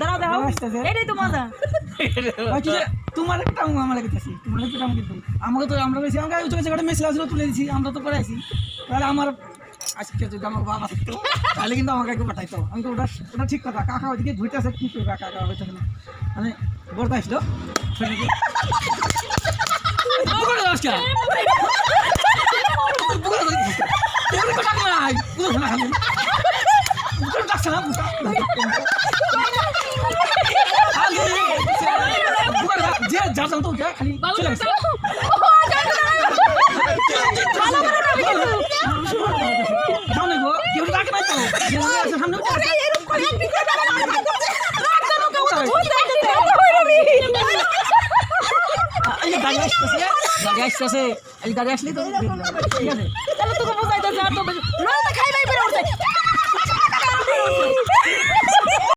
দাঁড়াও দাঁড়াও এটাই তো মজা তোমার একটা আমার কাছে তোমার একটা কিন্তু আমাকে তো আমরা বেশি আমাকে উঁচু কাছে মেসেজ আসলে তুলে দিয়েছি আমরা তো করে আছি তাহলে আমার আজকে যদি আমার বাবা থাকতো তাহলে কিন্তু আমাকে একটু পাঠাইতো আমি তো ওটা ঠিক কথা কাকা ওইদিকে ঘুরতেছে কি করবে কাকা হয়তো না মানে বলতে আসলো যে যা জানতো খালি চলে গেছে সামনে গো কেউ ডাকে নাই তো সামনে গাড়ি আসতেছে এই গাড়ি আসলে তো ঠিক আছে তাহলে তোকে বোঝাইতে যা তো